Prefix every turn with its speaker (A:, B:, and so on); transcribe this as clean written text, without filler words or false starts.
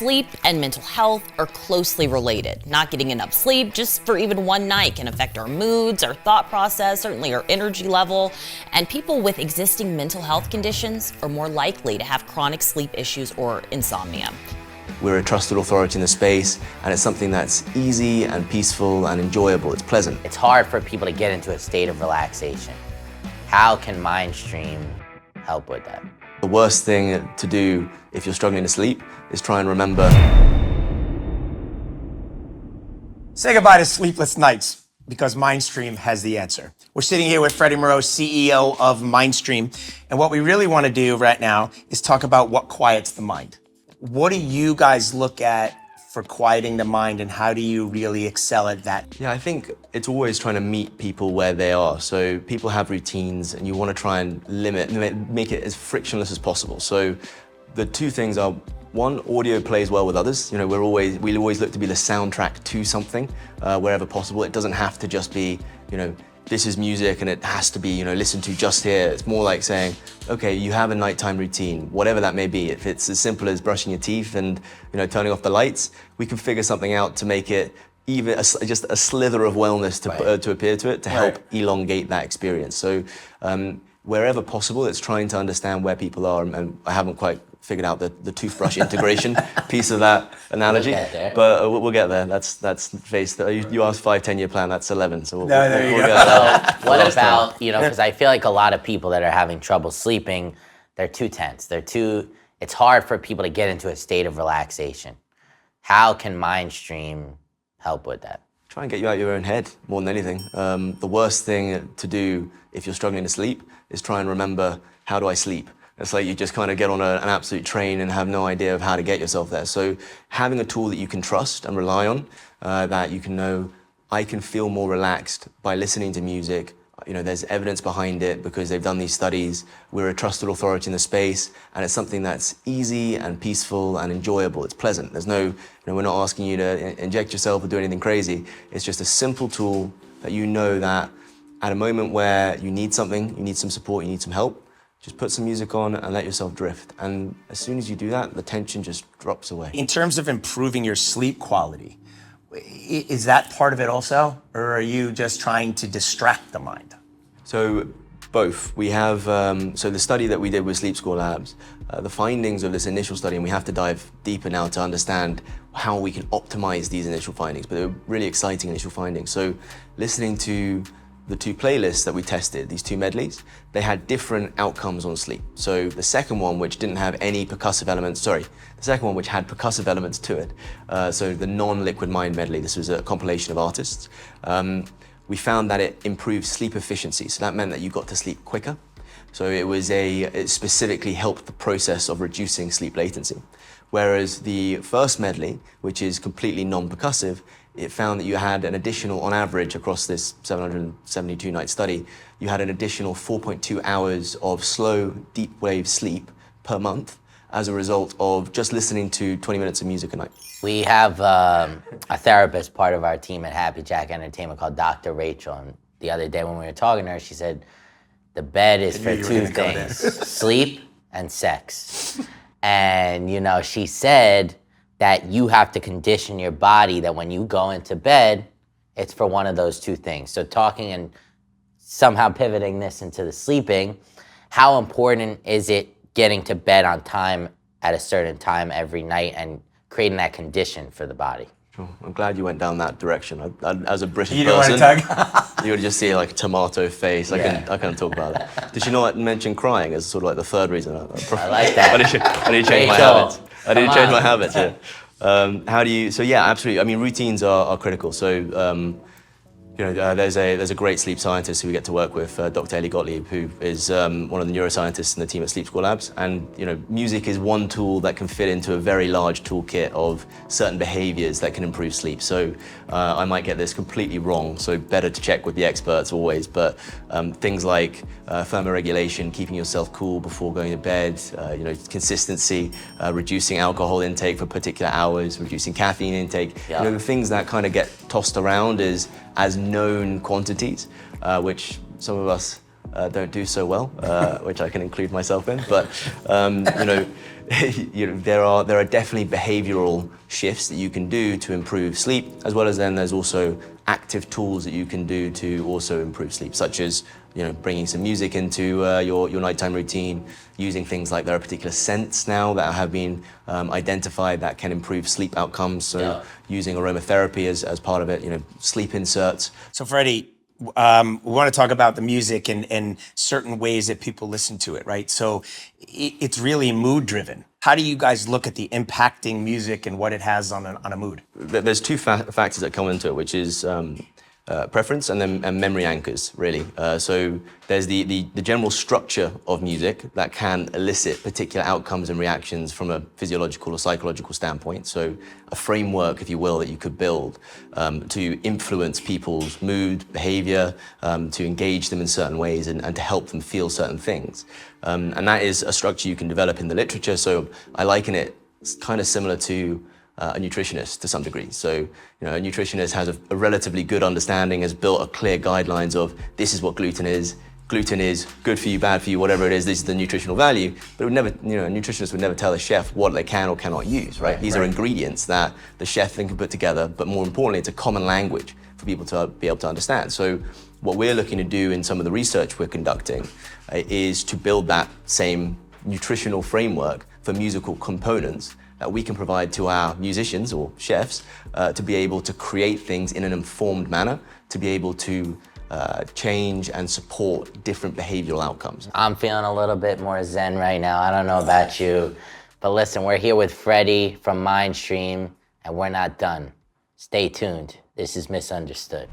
A: Sleep and mental health are closely related. Not getting enough sleep just for even one night can affect our moods, our thought process, certainly our energy level. And people with existing mental health conditions are more likely to have chronic sleep issues or insomnia.
B: We're a trusted authority in the space, and it's something that's easy and peaceful and enjoyable. It's pleasant.
C: It's hard for people to get into a state of relaxation. How can Myndstream help with that?
B: The worst thing to do if you're struggling to sleep is try and remember.
D: Say goodbye to sleepless nights, because Myndstream has the answer. We're sitting here with Freddie Moross, CEO of Myndstream, and what we really want to do right now is talk about what quiets the mind. What do you guys look at for quieting the mind, and how do you really excel at that?
B: Yeah, I think it's always trying to meet people where they are. So people have routines, and you want to try and make it as frictionless as possible. So the two things are, one, audio plays well with others. You know, we always look to be the soundtrack to something wherever possible. It doesn't have to just be, you know, this is music and it has to be, you know, listened to just here. It's more like saying, okay, you have a nighttime routine, whatever that may be. If it's as simple as brushing your teeth and, you know, turning off the lights, we can figure something out to make it even just a slither of wellness to appear to it, to help elongate that experience. So wherever possible, it's trying to understand where people are, and I haven't quite figured out the toothbrush integration piece of that analogy, but we'll get there. That's phase. You asked 5-10 year plan. That's 11. So we'll get there.
C: So what about, you know, because I feel like a lot of people that are having trouble sleeping, they're too tense. It's hard for people to get into a state of relaxation. How can Myndstream help with that?
B: Try and get you out of your own head more than anything. The worst thing to do if you're struggling to sleep is try and remember, how do I sleep? It's like you just kind of get on an absolute train and have no idea of how to get yourself there. So having a tool that you can trust and rely on, that you can know, I can feel more relaxed by listening to music. You know, there's evidence behind it because they've done these studies. We're a trusted authority in the space, and it's something that's easy and peaceful and enjoyable. It's pleasant. There's no, you know, we're not asking you to inject yourself or do anything crazy. It's just a simple tool that you know that at a moment where you need something, you need some support, you need some help, just put some music on and let yourself drift. And as soon as you do that, the tension just drops away.
D: In terms of improving your sleep quality, is that part of it also? Or are you just trying to distract the mind?
B: So both. We have, so the study that we did with Sleep Score Labs, the findings of this initial study, and we have to dive deeper now to understand how we can optimize these initial findings, but they were really exciting initial findings. So listening to the two playlists that we tested, these two medleys, they had different outcomes on sleep. So the second one, which didn't have any percussive elements, the second one which had percussive elements to it, so the non-Liquid Mind medley, this was a compilation of artists, we found that it improved sleep efficiency. So that meant that you got to sleep quicker. So it specifically helped the process of reducing sleep latency. Whereas the first medley, which is completely non-percussive, it found that you had an additional, on average, across this 772-night study, you had an additional 4.2 hours of slow, deep wave sleep per month as a result of just listening to 20 minutes of music a night.
C: We have a therapist, part of our team at Happy Jack Entertainment, called Dr. Rachel. And the other day when we were talking to her, she said, the bed is for two things, sleep and sex. And, you know, she said that you have to condition your body that when you go into bed, it's for one of those two things. So talking and somehow pivoting this into the sleeping, how important is it getting to bed on time at a certain time every night and creating that condition for the body?
B: Sure. I'm glad you went down that direction. As a British
D: you
B: person,
D: you
B: would just see like a tomato face. I can't talk about that. Did she not mention crying as sort of like the third reason?
C: I like that.
B: I need to change my habits. I need to change my habits. Yeah. How do you? So yeah, absolutely. I mean, routines are critical. So you know, there's a great sleep scientist who we get to work with, Dr. Ellie Gottlieb, who is one of the neuroscientists in the team at Sleep Score Labs. And you know, music is one tool that can fit into a very large toolkit of certain behaviors that can improve sleep. So I might get this completely wrong, so better to check with the experts always. But things like thermoregulation, keeping yourself cool before going to bed, you know, consistency, reducing alcohol intake for particular hours, reducing caffeine intake. You know, the things that kind of get tossed around as known quantities, which some of us don't do so well, which I can include myself in. But there are definitely behavioral shifts that you can do to improve sleep, as well as then there's also active tools that you can do to also improve sleep, such as bringing some music into your nighttime routine, using things like there are particular scents now that have been identified that can improve sleep outcomes. So using aromatherapy as part of it, sleep inserts.
D: So Freddie, we want to talk about the music and certain ways that people listen to it, right? So it's really mood driven. How do you guys look at the impacting music and what it has on a mood?
B: There's two factors that come into it, which is preference and memory anchors, really. So there's the general structure of music that can elicit particular outcomes and reactions from a physiological or psychological standpoint. So a framework, if you will, that you could build to influence people's mood, behavior, to engage them in certain ways and to help them feel certain things. And that is a structure you can develop in the literature. So I liken it kind of similar to a nutritionist to some degree. So, a nutritionist has a relatively good understanding, has built a clear guidelines of this is what gluten is. Gluten is good for you, bad for you, whatever it is. This is the nutritional value. But it would never, a nutritionist would never tell a chef what they can or cannot use, right? These are ingredients that the chef then can put together. But more importantly, it's a common language for people to be able to understand. So what we're looking to do in some of the research we're conducting is to build that same nutritional framework for musical components that we can provide to our musicians or chefs to be able to create things in an informed manner, to be able to change and support different behavioral outcomes.
C: I'm feeling a little bit more zen right now. I don't know about you, but listen, we're here with Freddie from Myndstream, and we're not done. Stay tuned. This is Misunderstood.